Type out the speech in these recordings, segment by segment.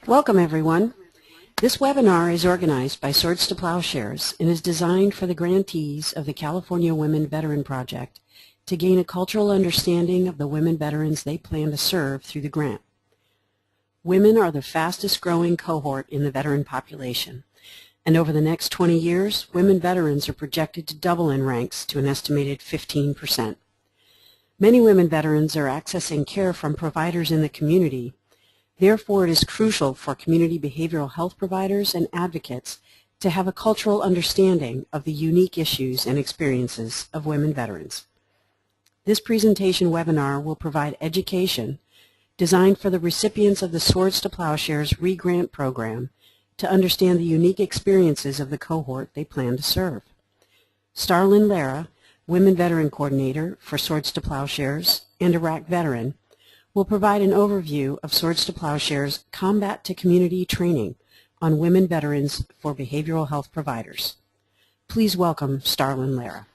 Welcome, everyone. This webinar is organized by Swords to Plowshares and is designed for the grantees of the California Women Veteran Project to gain a cultural understanding of the women veterans they plan to serve through the grant. Women are the fastest growing cohort in the veteran population, and over the next 20 years, women veterans are projected to double in ranks to an estimated 15%. Many women veterans are accessing care from providers in the community. Therefore, it is crucial for community behavioral health providers and advocates to have a cultural understanding of the unique issues and experiences of women veterans. This presentation webinar will provide education designed for the recipients of the Swords to Plowshares re-grant program to understand the unique experiences of the cohort they plan to serve. Starlyn Lara, Women Veteran Coordinator for Swords to Plowshares and Iraq veteran, will provide an overview of Swords to Plowshares Combat to Community training on women veterans for behavioral health providers. Please welcome Starlyn Lara.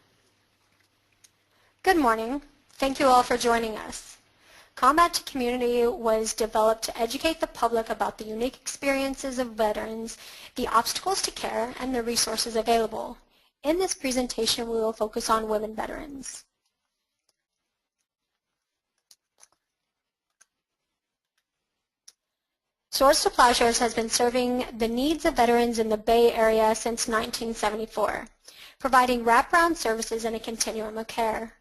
Good morning. Thank you all for joining us. Combat to Community was developed to educate the public about the unique experiences of veterans, the obstacles to care, and the resources available. In this presentation, we will focus on women veterans. Swords to Plowshares has been serving the needs of veterans in the Bay Area since 1974, providing wraparound services and a continuum of care.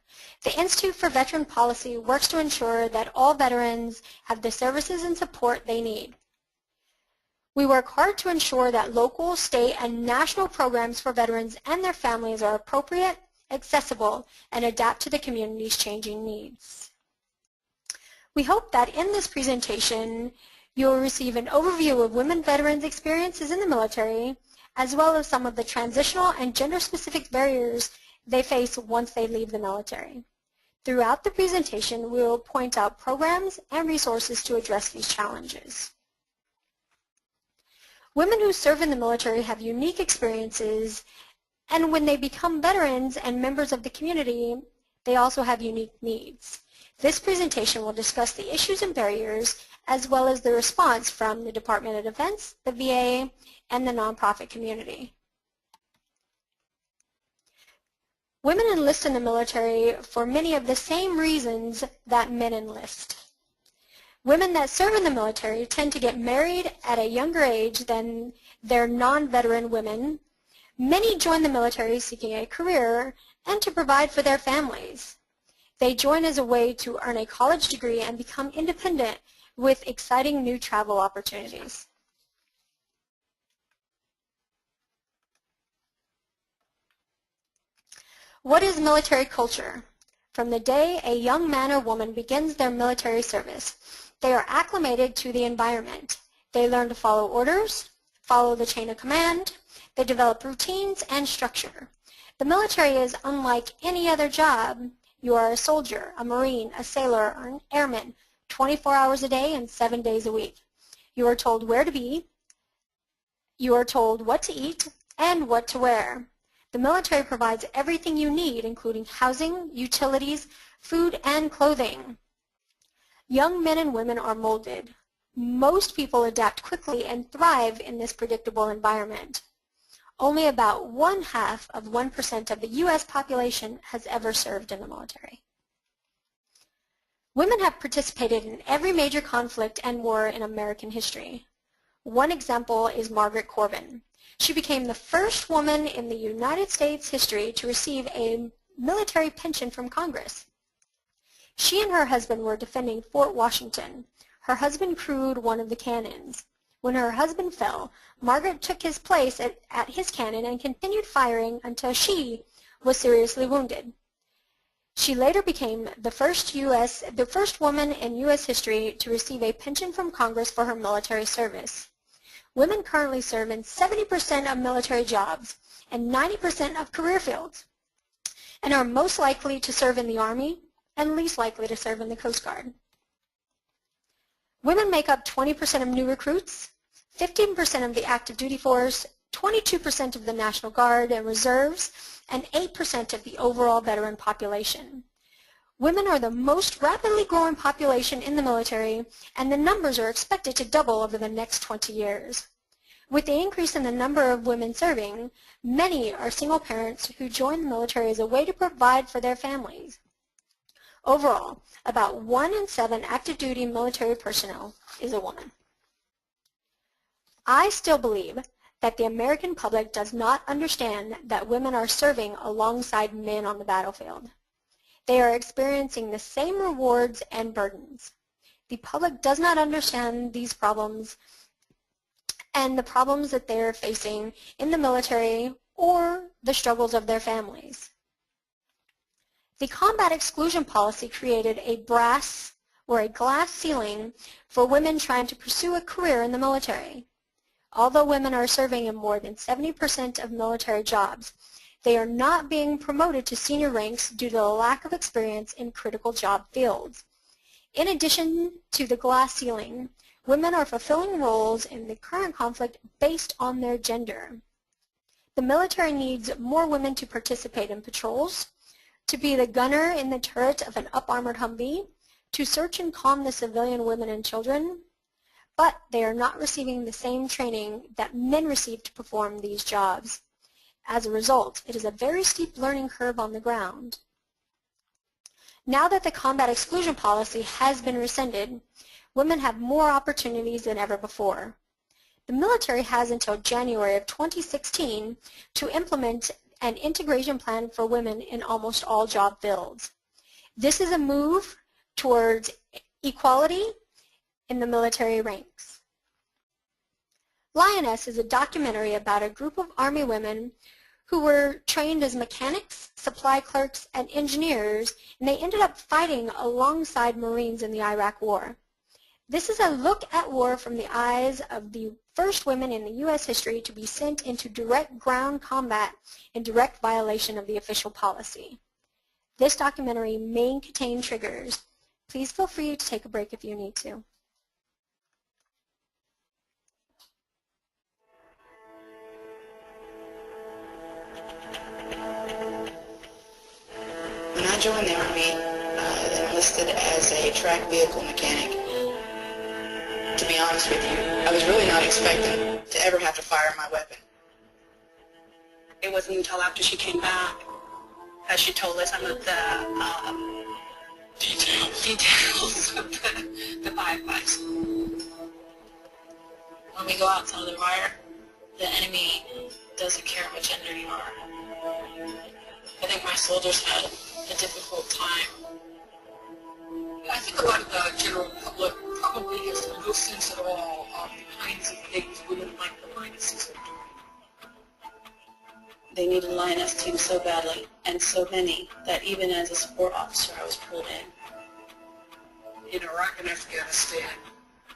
The Institute for Veteran Policy works to ensure that all veterans have the services and support they need. We work hard to ensure that local, state, and national programs for veterans and their families are appropriate, accessible, and adapt to the community's changing needs. We hope that in this presentation, you will receive an overview of women veterans' experiences in the military, as well as some of the transitional and gender-specific barriers they face once they leave the military. Throughout the presentation, we will point out programs and resources to address these challenges. Women who serve in the military have unique experiences, and when they become veterans and members of the community, they also have unique needs. This presentation will discuss the issues and barriers as well as the response from the Department of Defense, the VA, and the nonprofit community. Women enlist in the military for many of the same reasons that men enlist. Women that serve in the military tend to get married at a younger age than their non-veteran women. Many join the military seeking a career and to provide for their families. They join as a way to earn a college degree and become independent with exciting new travel opportunities. What is military culture? From the day a young man or woman begins their military service, they are acclimated to the environment. They learn to follow orders, follow the chain of command, they develop routines and structure. The military is unlike any other job. You are a soldier, a Marine, a sailor, or an airman, 24 hours a day and 7 days a week. You are told where to be, you are told what to eat, and what to wear. The military provides everything you need, including housing, utilities, food, and clothing. Young men and women are molded. Most people adapt quickly and thrive in this predictable environment. Only about 0.5% of the U.S. population has ever served in the military. Women have participated in every major conflict and war in American history. One example is Margaret Corbin. She became the first woman in the United States history to receive a military pension from Congress. She and her husband were defending Fort Washington. Her husband crewed one of the cannons. When her husband fell, Margaret took his place at his cannon and continued firing until she was seriously wounded. She later became the first woman in U.S. history to receive a pension from Congress for her military service. Women currently serve in 70% of military jobs and 90% of career fields, and are most likely to serve in the Army and least likely to serve in the Coast Guard. Women make up 20% of new recruits, 15% of the active duty force, 22% of the National Guard and Reserves, and 8% of the overall veteran population. Women are the most rapidly growing population in the military, and the numbers are expected to double over the next 20 years. With the increase in the number of women serving, many are single parents who join the military as a way to provide for their families. Overall, about 1 in 7 active duty military personnel is a woman. I still believe that the American public does not understand that women are serving alongside men on the battlefield. They are experiencing the same rewards and burdens. The public does not understand these problems and the problems that they are facing in the military or the struggles of their families. The combat exclusion policy created a brass or a glass ceiling for women trying to pursue a career in the military. Although women are serving in more than 70% of military jobs, they are not being promoted to senior ranks due to the lack of experience in critical job fields. In addition to the glass ceiling, women are fulfilling roles in the current conflict based on their gender. The military needs more women to participate in patrols, to be the gunner in the turret of an up-armored Humvee, to search and calm the civilian women and children, but they are not receiving the same training that men receive to perform these jobs. As a result, it is a very steep learning curve on the ground. Now that the combat exclusion policy has been rescinded, women have more opportunities than ever before. The military has until January of 2016 to implement an integration plan for women in almost all job fields. This is a move towards equality in the military ranks. Lioness is a documentary about a group of Army women who were trained as mechanics, supply clerks, and engineers, and they ended up fighting alongside Marines in the Iraq War. This is a look at war from the eyes of the first women in the U.S. history to be sent into direct ground combat in direct violation of the official policy. This documentary may contain triggers. Please feel free to take a break if you need to. When I joined the Army, I enlisted as a track vehicle mechanic. To be honest with you, I was really not expecting to ever have to fire my weapon. It wasn't until after she came back that she told us some of the details of the firefights. When we go outside of the wire, the enemy doesn't care what gender you are. I think my soldiers had a difficult time. I think a lot of the general public probably has no sense at all of the kinds of things women like the Lionesses are doing. They needed Lioness team so badly, and so many, that even as a support officer I was pulled in. In Iraq and Afghanistan,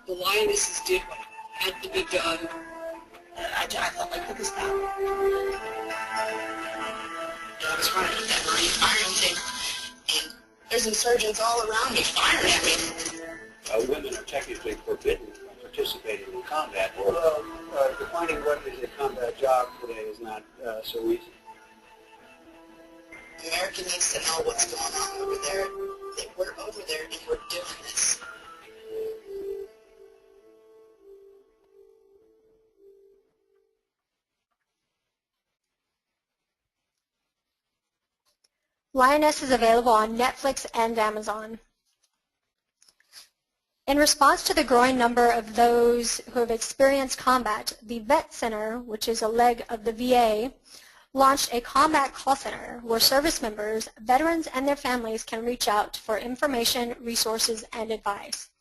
the Lionesses did what had to be done. I felt like this battle. I was running with that Marine firing team, and there's insurgents all around me firing at me. Women are technically forbidden from participating in combat. Well, defining what is a combat job today is not so easy. America needs to know what's going on over there. We're over there and we're doing this. Lioness is available on Netflix and Amazon. In response to the growing number of those who have experienced combat, the Vet Center, which is a leg of the VA, launched a combat call center where service members, veterans, and their families can reach out for information, resources, and advice.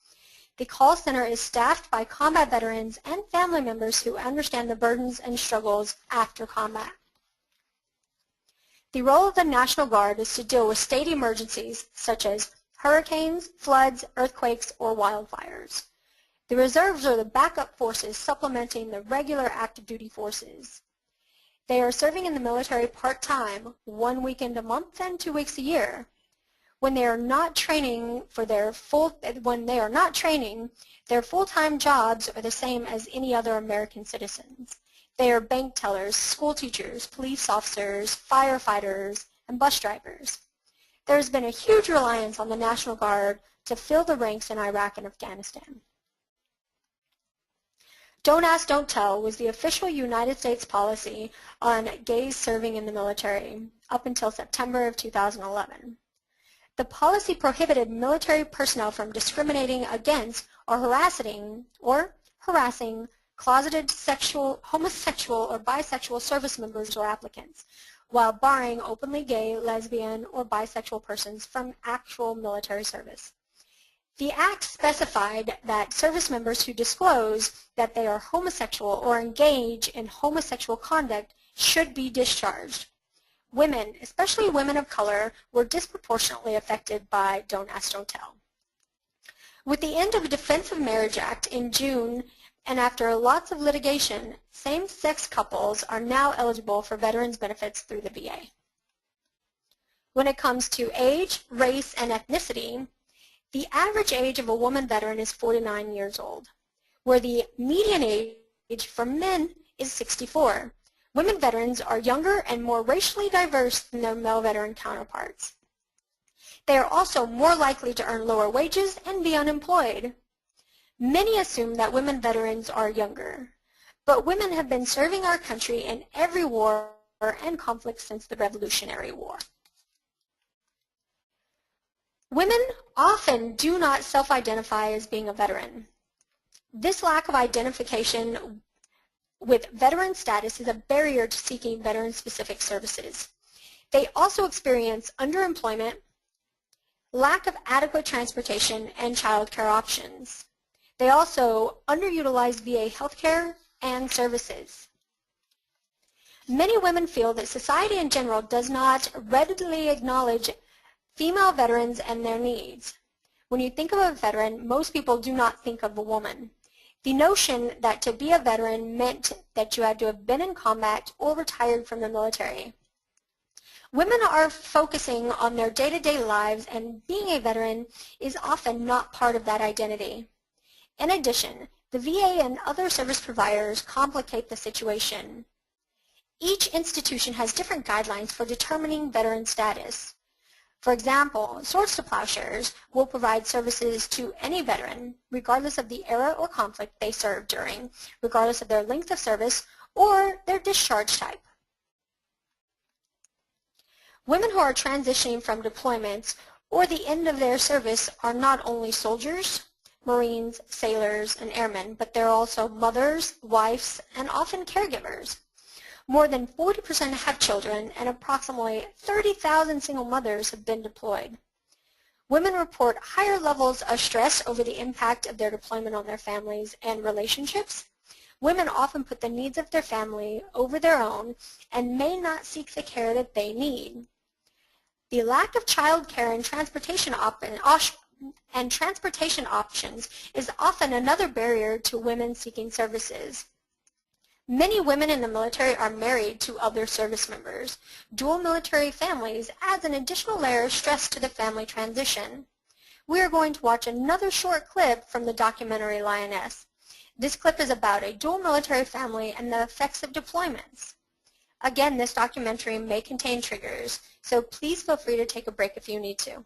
The call center is staffed by combat veterans and family members who understand the burdens and struggles after combat. The role of the National Guard is to deal with state emergencies such as hurricanes, floods, earthquakes, or wildfires. The reserves are the backup forces supplementing the regular active duty forces. They are serving in the military part-time, 1 weekend a month and 2 weeks a year. When they are not training their full-time jobs are the same as any other American citizens. They are bank tellers, school teachers, police officers, firefighters, and bus drivers. There has been a huge reliance on the National Guard to fill the ranks in Iraq and Afghanistan. Don't ask, don't tell was the official United States policy on gays serving in the military up until September of 2011. The policy prohibited military personnel from discriminating against or harassing closeted homosexual or bisexual service members or applicants, while barring openly gay, lesbian, or bisexual persons from actual military service. The Act specified that service members who disclose that they are homosexual or engage in homosexual conduct should be discharged. Women, especially women of color, were disproportionately affected by Don't Ask, Don't Tell. With the end of the Defense of Marriage Act in June, and after lots of litigation, same-sex couples are now eligible for veterans benefits through the VA. When it comes to age, race, and ethnicity, the average age of a woman veteran is 49 years old, where the median age for men is 64. Women veterans are younger and more racially diverse than their male veteran counterparts. They are also more likely to earn lower wages and be unemployed. Many assume that women veterans are younger, but women have been serving our country in every war and conflict since the Revolutionary War. Women often do not self-identify as being a veteran. This lack of identification with veteran status is a barrier to seeking veteran-specific services. They also experience underemployment, lack of adequate transportation, and child care options. They also underutilize VA healthcare and services. Many women feel that society in general does not readily acknowledge female veterans and their needs. When you think of a veteran, most people do not think of a woman. The notion that to be a veteran meant that you had to have been in combat or retired from the military. Women are focusing on their day-to-day lives, and being a veteran is often not part of that identity. In addition, the VA and other service providers complicate the situation. Each institution has different guidelines for determining veteran status. For example, Swords to Plowshares will provide services to any veteran, regardless of the era or conflict they served during, regardless of their length of service or their discharge type. Women who are transitioning from deployments or the end of their service are not only soldiers, Marines, sailors, and airmen, but they're also mothers, wives, and often caregivers. More than 40% have children, and approximately 30,000 single mothers have been deployed. Women report higher levels of stress over the impact of their deployment on their families and relationships. Women often put the needs of their family over their own and may not seek the care that they need. The lack of child care and transportation options is often another barrier to women seeking services. Many women in the military are married to other service members. Dual military families adds an additional layer of stress to the family transition. We are going to watch another short clip from the documentary Lioness. This clip is about a dual military family and the effects of deployments. Again, this documentary may contain triggers, so please feel free to take a break if you need to.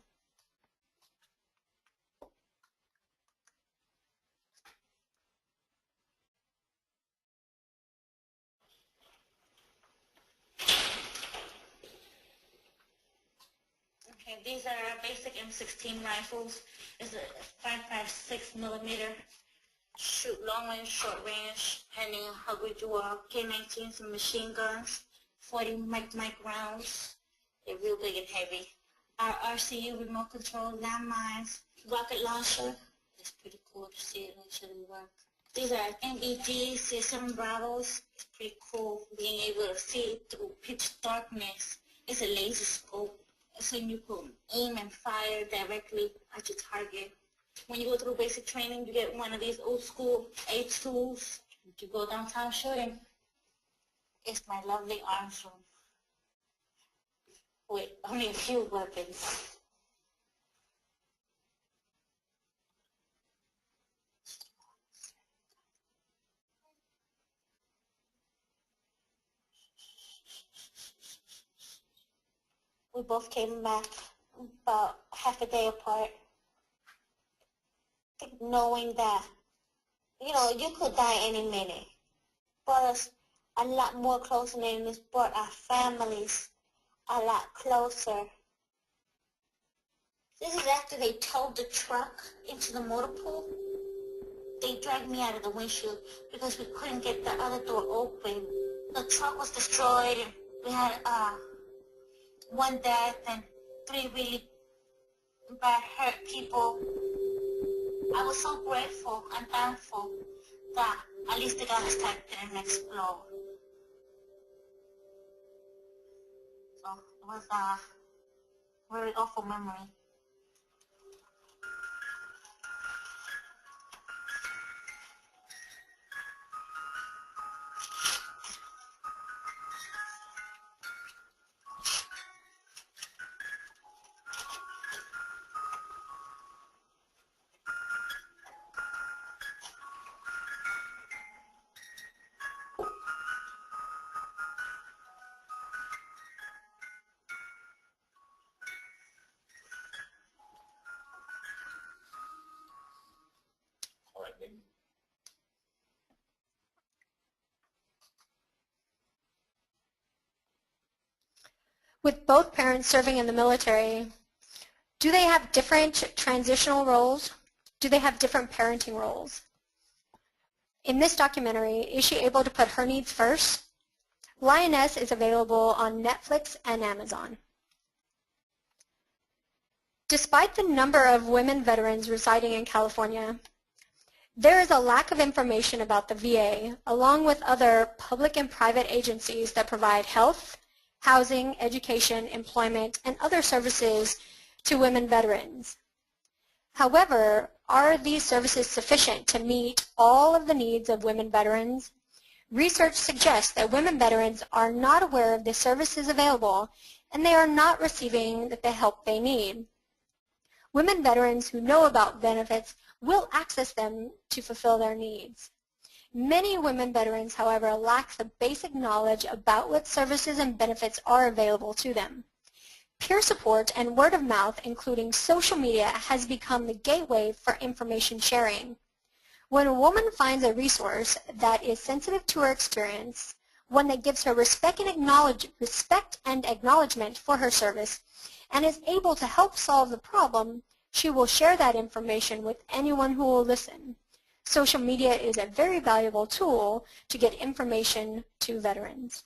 Okay, these are our basic M16 rifles. It's a 5.56 millimeter. Shoot long range, short range, depending on how good you are. K-19s and machine guns, 40 mic rounds. They're real big and heavy. Our RCU remote control landmines, rocket launcher. It's pretty cool to see it actually work. These are MEGs, CS7 Bravos. It's pretty cool being able to see through pitch darkness. It's a laser scope, so you can aim and fire directly at your target. When you go through basic training, you get one of these old school A2s to go downtown shooting. It's my lovely arms room with only a few weapons. We both came back about half a day apart. Knowing that, you could die any minute. Brought us a lot more closer, and it's brought our families a lot closer. This is after they towed the truck into the motor pool. They dragged me out of the windshield because we couldn't get the other door open. The truck was destroyed, and we had one death and 3 really bad hurt people. I was so grateful and thankful that at least the gas tank didn't explode. So it was a very awful memory. With both parents serving in the military, do they have different transitional roles? Do they have different parenting roles? In this documentary, is she able to put her needs first? Lioness is available on Netflix and Amazon. Despite the number of women veterans residing in California, there is a lack of information about the VA, along with other public and private agencies that provide health, housing, education, employment, and other services to women veterans. However, are these services sufficient to meet all of the needs of women veterans? Research suggests that women veterans are not aware of the services available, and they are not receiving the help they need. Women veterans who know about benefits will access them to fulfill their needs. Many women veterans, however, lack the basic knowledge about what services and benefits are available to them. Peer support and word of mouth, including social media, has become the gateway for information sharing. When a woman finds a resource that is sensitive to her experience, one that gives her respect and acknowledgement for her service, and is able to help solve the problem, she will share that information with anyone who will listen. Social media is a very valuable tool to get information to veterans.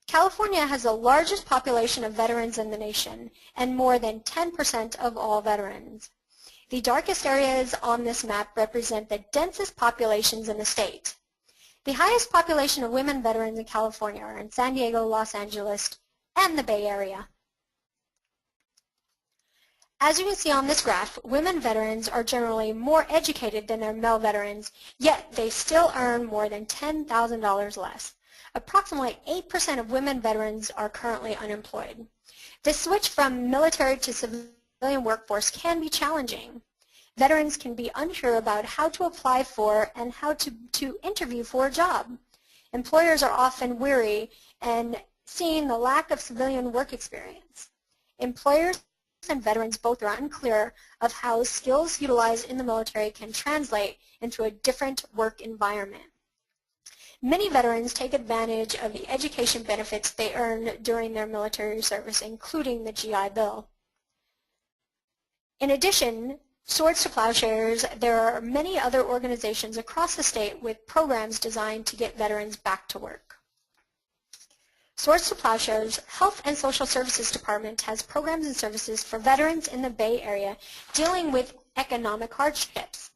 California has the largest population of veterans in the nation, and more than 10% of all veterans. The darkest areas on this map represent the densest populations in the state. The highest population of women veterans in California are in San Diego, Los Angeles, and the Bay Area. As you can see on this graph, women veterans are generally more educated than their male veterans, yet they still earn more than $10,000 less. Approximately 8% of women veterans are currently unemployed. The switch from military to civilian workforce can be challenging. Veterans can be unsure about how to apply for and how to interview for a job. Employers are often weary and seeing the lack of civilian work experience. Employers and veterans both are unclear of how skills utilized in the military can translate into a different work environment. Many veterans take advantage of the education benefits they earn during their military service, including the GI Bill. In addition, Swords to Plowshares, there are many other organizations across the state with programs designed to get veterans back to work. Swords to Plowshares Health and Social Services Department has programs and services for veterans in the Bay Area dealing with economic hardships.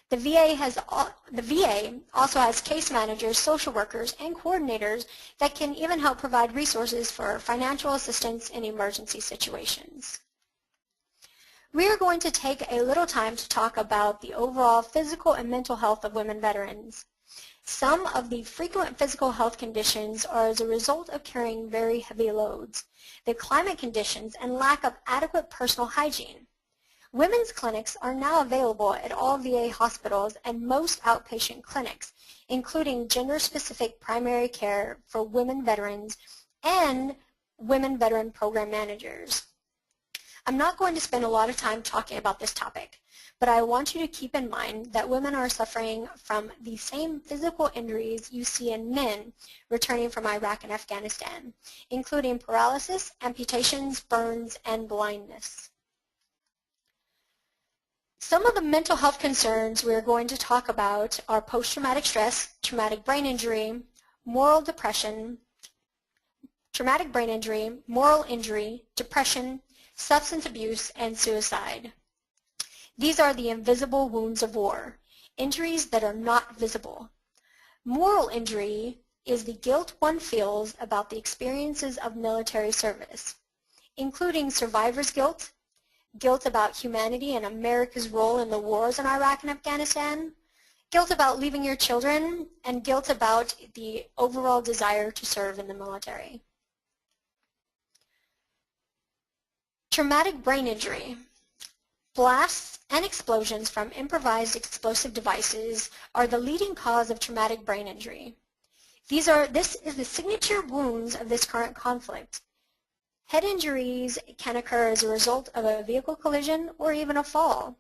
The VA also has case managers, social workers, and coordinators that can even help provide resources for financial assistance in emergency situations. We are going to take a little time to talk about the overall physical and mental health of women veterans. Some of the frequent physical health conditions are as a result of carrying very heavy loads, the climate conditions, and lack of adequate personal hygiene. Women's clinics are now available at all VA hospitals and most outpatient clinics, including gender-specific primary care for women veterans and women veteran program managers. I'm not going to spend a lot of time talking about this topic, but I want you to keep in mind that women are suffering from the same physical injuries you see in men returning from Iraq and Afghanistan, including paralysis, amputations, burns, and blindness. Some of the mental health concerns we're going to talk about are post-traumatic stress, traumatic brain injury, moral depression, traumatic brain injury, moral injury, depression, substance abuse, and suicide. These are the invisible wounds of war, injuries that are not visible. Moral injury is the guilt one feels about the experiences of military service, including survivor's guilt, guilt about humanity and America's role in the wars in Iraq and Afghanistan, guilt about leaving your children, and guilt about the overall desire to serve in the military. Traumatic brain injury. Blasts and explosions from improvised explosive devices are the leading cause of traumatic brain injury. This is the signature wounds of this current conflict. Head injuries can occur as a result of a vehicle collision or even a fall.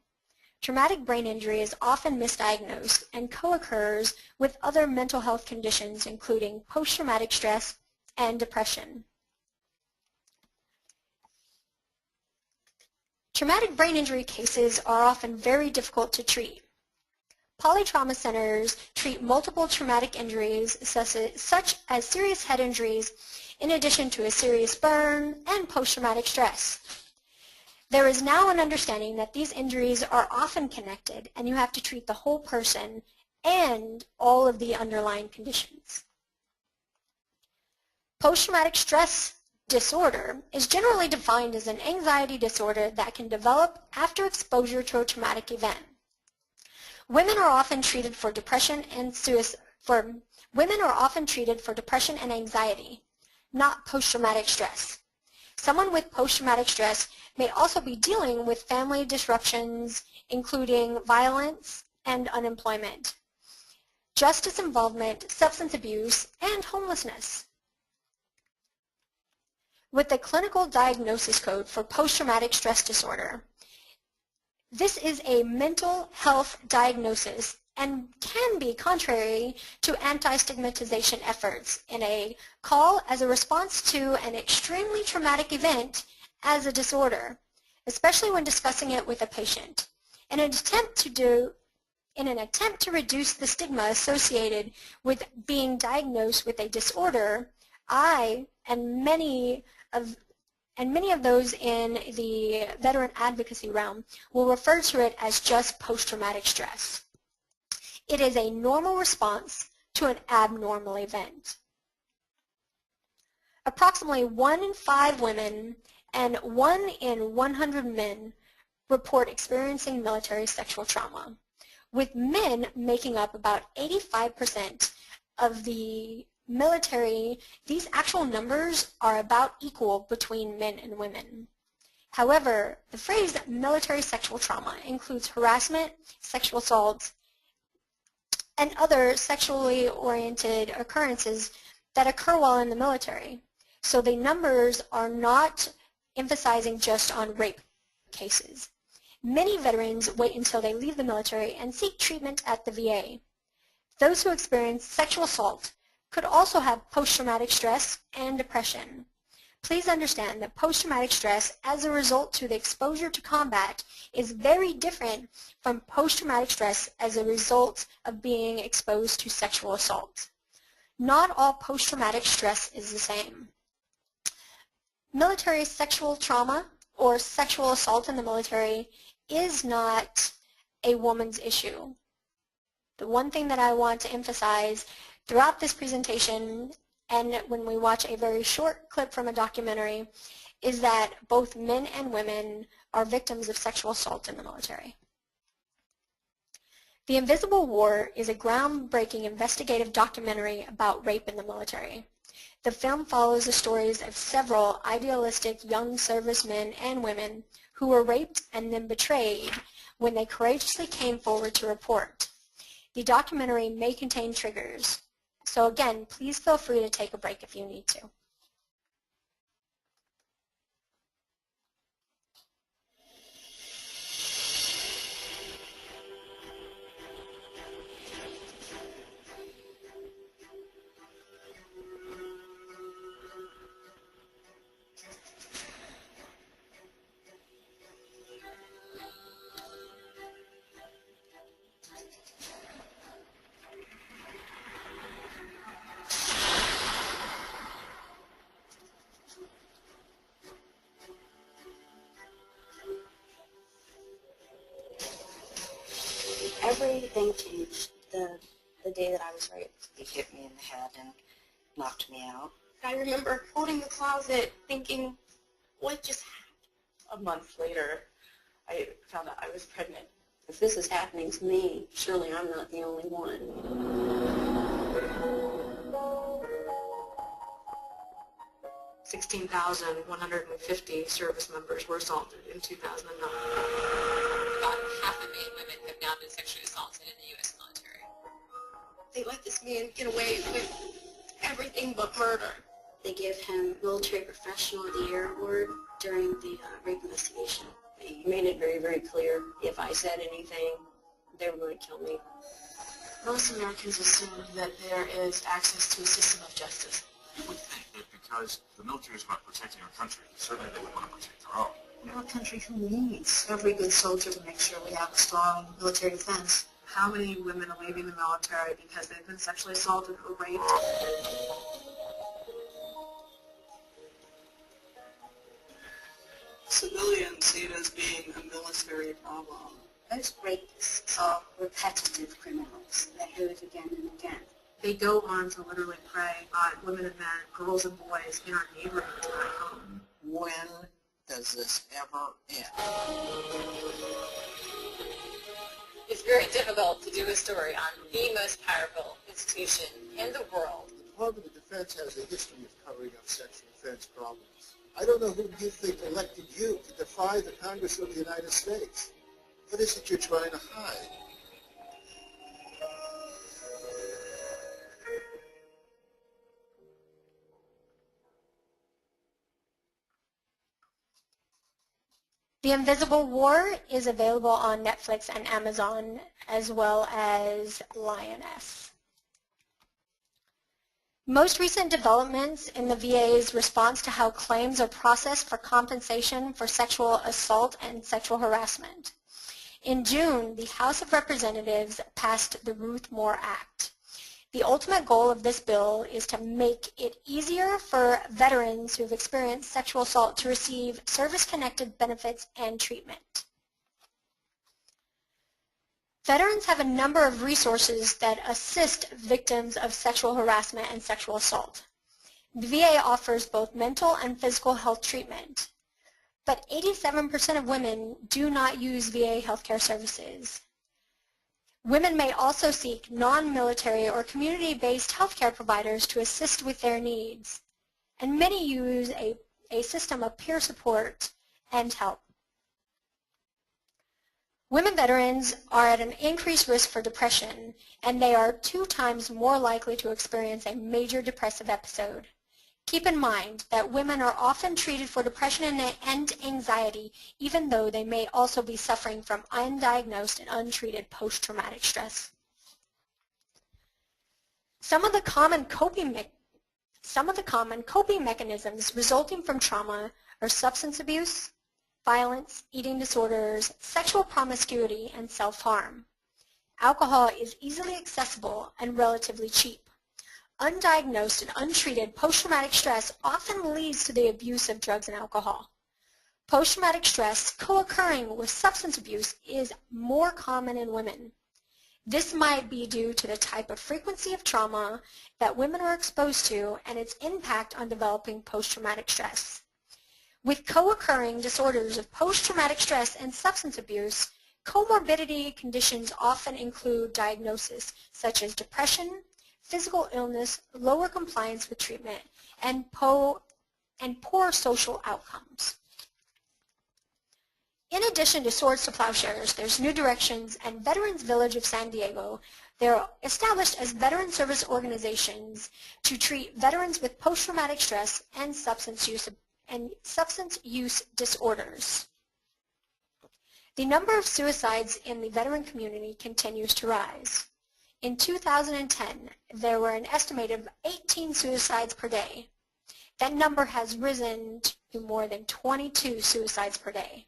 Traumatic brain injury is often misdiagnosed and co-occurs with other mental health conditions including post-traumatic stress and depression. Traumatic brain injury cases are often very difficult to treat. Polytrauma centers treat multiple traumatic injuries such as serious head injuries in addition to a serious burn and post-traumatic stress. There is now an understanding that these injuries are often connected and you have to treat the whole person and all of the underlying conditions. Post-traumatic stress disorder is generally defined as an anxiety disorder that can develop after exposure to a traumatic event. Women are often treated for depression and anxiety, not post-traumatic stress. Someone with post-traumatic stress may also be dealing with family disruptions, including violence and unemployment, justice involvement, substance abuse, and homelessness. With the clinical diagnosis code for post-traumatic stress disorder, this is a mental health diagnosis and can be contrary to anti-stigmatization efforts in a call as a response to an extremely traumatic event as a disorder, especially when discussing it with a patient. In an attempt to reduce the stigma associated with being diagnosed with a disorder, I and many of those in the veteran advocacy realm will refer to it as just post-traumatic stress. It is a normal response to an abnormal event. Approximately 1 in 5 women and 1 in 100 men report experiencing military sexual trauma, with men making up about 85% of the military. These actual numbers are about equal between men and women. However, the phrase military sexual trauma includes harassment, sexual assault, and other sexually oriented occurrences that occur while in the military. So the numbers are not emphasizing just on rape cases. Many veterans wait until they leave the military and seek treatment at the VA. Those who experience sexual assault could also have post-traumatic stress and depression. Please understand that post-traumatic stress as a result to the exposure to combat is very different from post-traumatic stress as a result of being exposed to sexual assault. Not all post-traumatic stress is the same. Military sexual trauma or sexual assault in the military is not a woman's issue. The one thing that I want to emphasize throughout this presentation and when we watch a very short clip from a documentary is that both men and women are victims of sexual assault in the military. The Invisible War is a groundbreaking investigative documentary about rape in the military. The film follows the stories of several idealistic young servicemen and women who were raped and then betrayed when they courageously came forward to report. The documentary may contain triggers. So again, please feel free to take a break if you need to. Everything changed the day that I was raped. He hit me in the head and knocked me out. I remember holding the closet thinking, what just happened? A month later, I found out I was pregnant. If this is happening to me, surely I'm not the only one. 16,150 service members were assaulted in 2009. About half a million women have now been sexually assaulted in the U.S. military. They let this man get away with everything but murder. They give him Military Professional of the Year award during the rape investigation. He made it very, very clear if I said anything, they were going to kill me. Most Americans assume that there is access to a system of justice. You would think that because the military is about protecting our country, certainly they would want to protect their own. We're a country who needs every good soldier to make sure we have a strong military defense. How many women are leaving the military because they've been sexually assaulted or raped? Civilians see it as being a military problem. Most rapists are repetitive criminals that do it again and again. They go on to literally prey on women and men, girls and boys in our neighborhoods and our home. When does this ever end? It's very difficult to do a story on the most powerful institution in the world. The Department of Defense has a history of covering up sexual offense problems. I don't know who you think elected you to defy the Congress of the United States. What is it you're trying to hide? The Invisible War is available on Netflix and Amazon, as well as Lioness. Most recent developments in the VA's response to how claims are processed for compensation for sexual assault and sexual harassment. In June, the House of Representatives passed the Ruth Moore Act. The ultimate goal of this bill is to make it easier for veterans who have experienced sexual assault to receive service-connected benefits and treatment. Veterans have a number of resources that assist victims of sexual harassment and sexual assault. The VA offers both mental and physical health treatment, but 87% of women do not use VA healthcare services. Women may also seek non-military or community-based healthcare providers to assist with their needs, and many use a system of peer support and help. Women veterans are at an increased risk for depression, and they are 2 times more likely to experience a major depressive episode. Keep in mind that women are often treated for depression and anxiety, even though they may also be suffering from undiagnosed and untreated post-traumatic stress. Some of the common coping mechanisms resulting from trauma are substance abuse, violence, eating disorders, sexual promiscuity, and self-harm. Alcohol is easily accessible and relatively cheap. Undiagnosed and untreated post-traumatic stress often leads to the abuse of drugs and alcohol. Post-traumatic stress co-occurring with substance abuse is more common in women. This might be due to the type of frequency of trauma that women are exposed to and its impact on developing post-traumatic stress. With co-occurring disorders of post-traumatic stress and substance abuse, comorbidity conditions often include diagnosis such as depression, physical illness, lower compliance with treatment, and poor social outcomes. In addition to Swords to Plowshares, there's New Directions and Veterans Village of San Diego. They're established as veteran service organizations to treat veterans with post-traumatic stress and substance use disorders. The number of suicides in the veteran community continues to rise. In 2010, there were an estimated 18 suicides per day. That number has risen to more than 22 suicides per day.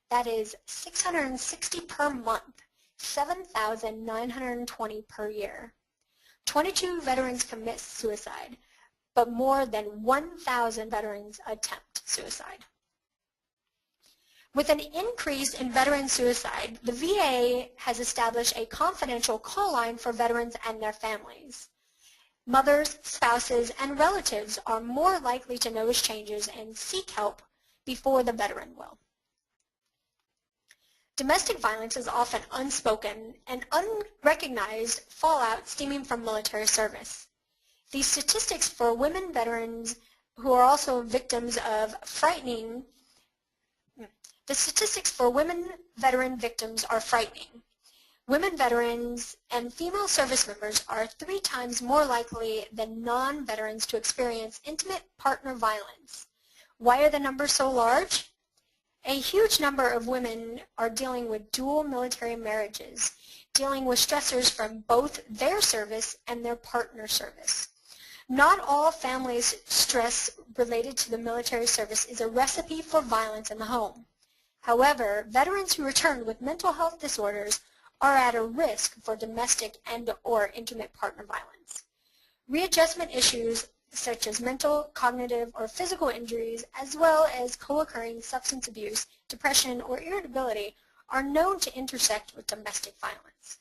That is 660 per month, 7,920 per year. 22 veterans commit suicide, but more than 1,000 veterans attempt suicide. With an increase in veteran suicide, the VA has established a confidential call line for veterans and their families. Mothers, spouses, and relatives are more likely to notice changes and seek help before the veteran will. Domestic violence is often unspoken and unrecognized fallout stemming from military service. The statistics for women veterans who are also victims of frightening. The statistics for women veteran victims are frightening. Women veterans and female service members are 3 times more likely than non-veterans to experience intimate partner violence. Why are the numbers so large? A huge number of women are dealing with dual military marriages, dealing with stressors from both their service and their partner service. Not all families' stress related to the military service is a recipe for violence in the home. However, veterans who return with mental health disorders are at a risk for domestic and/or intimate partner violence. Readjustment issues such as mental, cognitive, or physical injuries, as well as co-occurring substance abuse, depression, or irritability are known to intersect with domestic violence.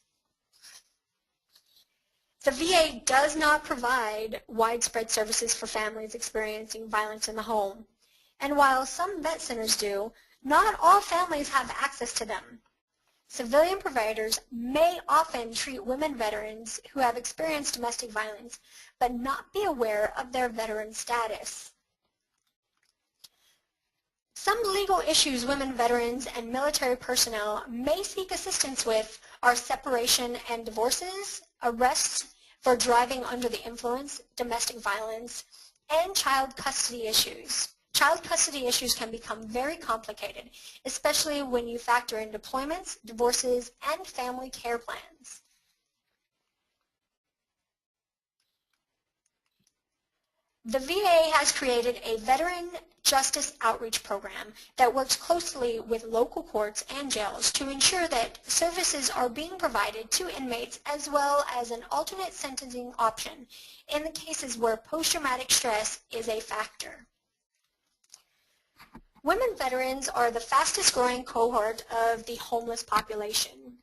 The VA does not provide widespread services for families experiencing violence in the home, and while some vet centers do, not all families have access to them. Civilian providers may often treat women veterans who have experienced domestic violence but not be aware of their veteran status. Some legal issues women veterans and military personnel may seek assistance with are separation and divorces, arrests for driving under the influence, domestic violence, and child custody issues. Child custody issues can become very complicated, especially when you factor in deployments, divorces, and family care plans. The VA has created a veteran justice outreach program that works closely with local courts and jails to ensure that services are being provided to inmates as well as an alternate sentencing option in the cases where post-traumatic stress is a factor. Women veterans are the fastest growing cohort of the homeless population.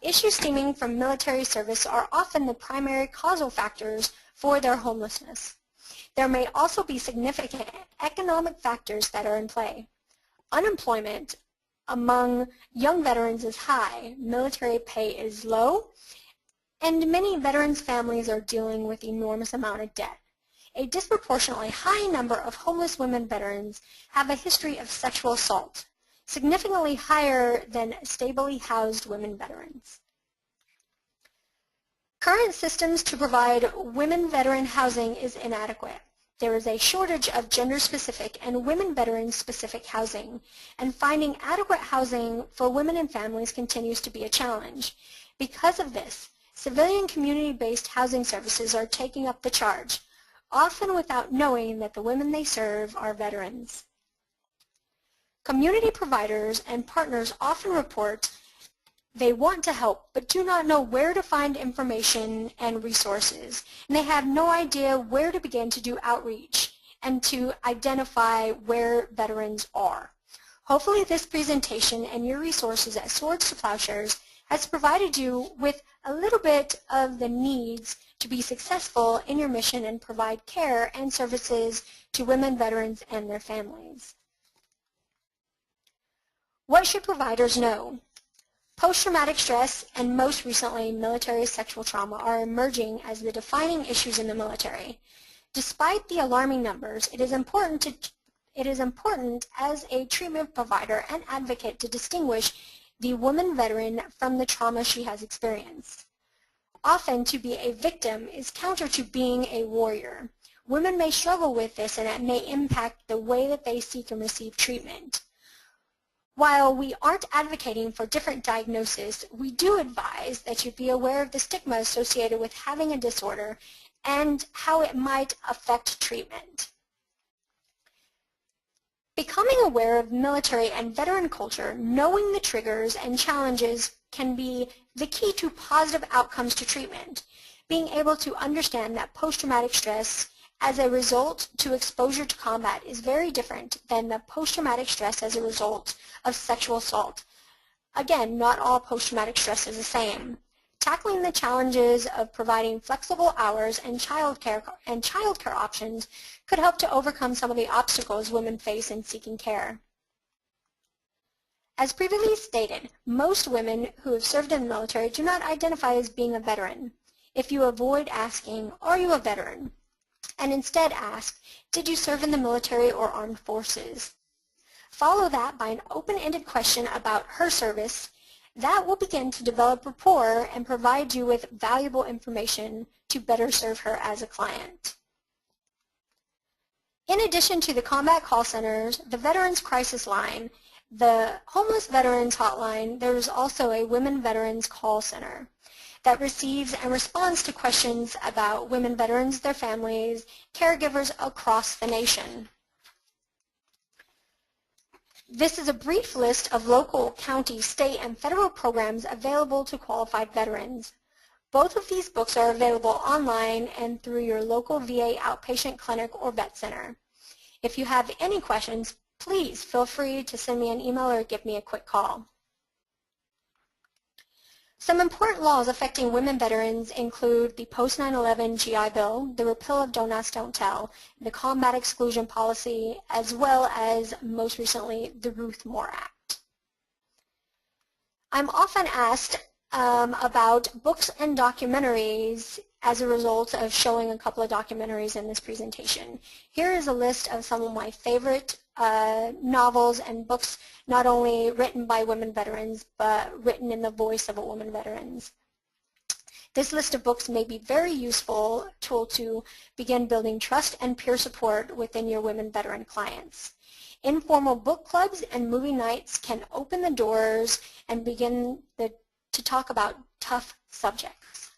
Issues stemming from military service are often the primary causal factors for their homelessness. There may also be significant economic factors that are in play. Unemployment among young veterans is high, military pay is low, and many veterans' families are dealing with enormous amount of debt. A disproportionately high number of homeless women veterans have a history of sexual assault, significantly higher than stably housed women veterans. Current systems to provide women veteran housing is inadequate. There is a shortage of gender-specific and women veteran-specific housing, and finding adequate housing for women and families continues to be a challenge. Because of this, civilian community-based housing services are taking up the charge, often without knowing that the women they serve are veterans. Community providers and partners often report they want to help but do not know where to find information and resources, and they have no idea where to begin to do outreach and to identify where veterans are. Hopefully this presentation and your resources at Swords to Plowshares has provided you with a little bit of the needs to be successful in your mission and provide care and services to women veterans and their families. What should providers know? Post-traumatic stress and most recently military sexual trauma are emerging as the defining issues in the military. Despite the alarming numbers, it is important as a treatment provider and advocate to distinguish the woman veteran from the trauma she has experienced. Often, to be a victim is counter to being a warrior. Women may struggle with this, and it may impact the way that they seek and receive treatment. While we aren't advocating for different diagnoses, we do advise that you be aware of the stigma associated with having a disorder and how it might affect treatment. Becoming aware of military and veteran culture, knowing the triggers and challenges can be the key to positive outcomes to treatment. Being able to understand that post-traumatic stress as a result to exposure to combat is very different than the post-traumatic stress as a result of sexual assault. Again, not all post-traumatic stress is the same. Tackling the challenges of providing flexible hours and childcare options could help to overcome some of the obstacles women face in seeking care. As previously stated, most women who have served in the military do not identify as being a veteran. If you avoid asking, "Are you a veteran?" and instead ask, "Did you serve in the military or armed forces?" Follow that by an open-ended question about her service. That will begin to develop rapport and provide you with valuable information to better serve her as a client. In addition to the combat call centers, the Veterans Crisis Line, the Homeless Veterans Hotline, there is also a Women Veterans Call Center that receives and responds to questions about women veterans, their families, caregivers across the nation. This is a brief list of local, county, state, and federal programs available to qualified veterans. Both of these books are available online and through your local VA outpatient clinic or vet center. If you have any questions, please feel free to send me an email or give me a quick call. Some important laws affecting women veterans include the post-9/11 GI Bill, the repeal of Don't Ask, Don't Tell, the Combat Exclusion Policy, as well as, most recently, the Ruth Moore Act. I'm often asked about books and documentaries as a result of showing a couple of documentaries in this presentation. Here is a list of some of my favorite novels and books, not only written by women veterans, but written in the voice of a woman veterans. This list of books may be a very useful tool to begin building trust and peer support within your women veteran clients. Informal book clubs and movie nights can open the doors and begin to talk about tough subjects.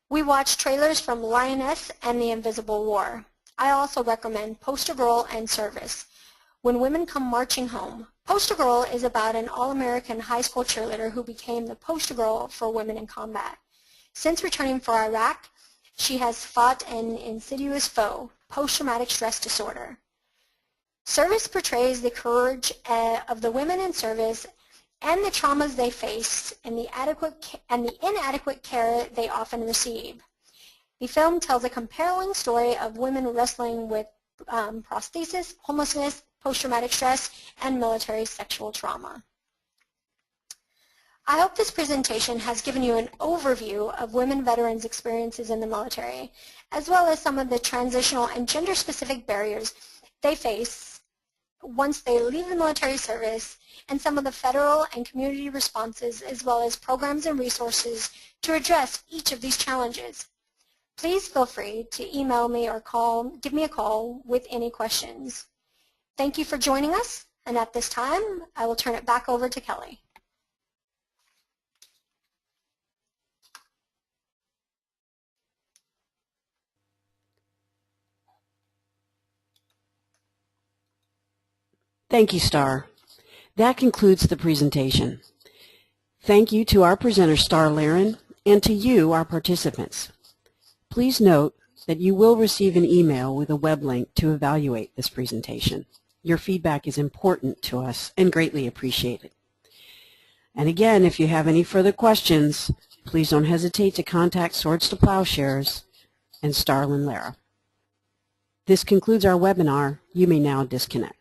We watch trailers from Lioness and the Invisible War. I also recommend Poster Girl and Service. When Women Come Marching Home. Poster Girl is about an all-American high school cheerleader who became the poster girl for women in combat. Since returning from Iraq, she has fought an insidious foe, post-traumatic stress disorder. Service portrays the courage of the women in service and the traumas they face and the inadequate care they often receive. The film tells a compelling story of women wrestling with prosthesis, homelessness, post-traumatic stress, and military sexual trauma. I hope this presentation has given you an overview of women veterans' experiences in the military, as well as some of the transitional and gender-specific barriers they face once they leave the military service, and some of the federal and community responses, as well as programs and resources to address each of these challenges. Please feel free to email me or give me a call with any questions. Thank you for joining us, and at this time, I will turn it back over to Kelly. Thank you, Star. That concludes the presentation. Thank you to our presenter, Star Laren, and to you, our participants. Please note that you will receive an email with a web link to evaluate this presentation. Your feedback is important to us and greatly appreciated. And again, if you have any further questions, please don't hesitate to contact Swords to Plowshares and Starlin Lara. This concludes our webinar. You may now disconnect.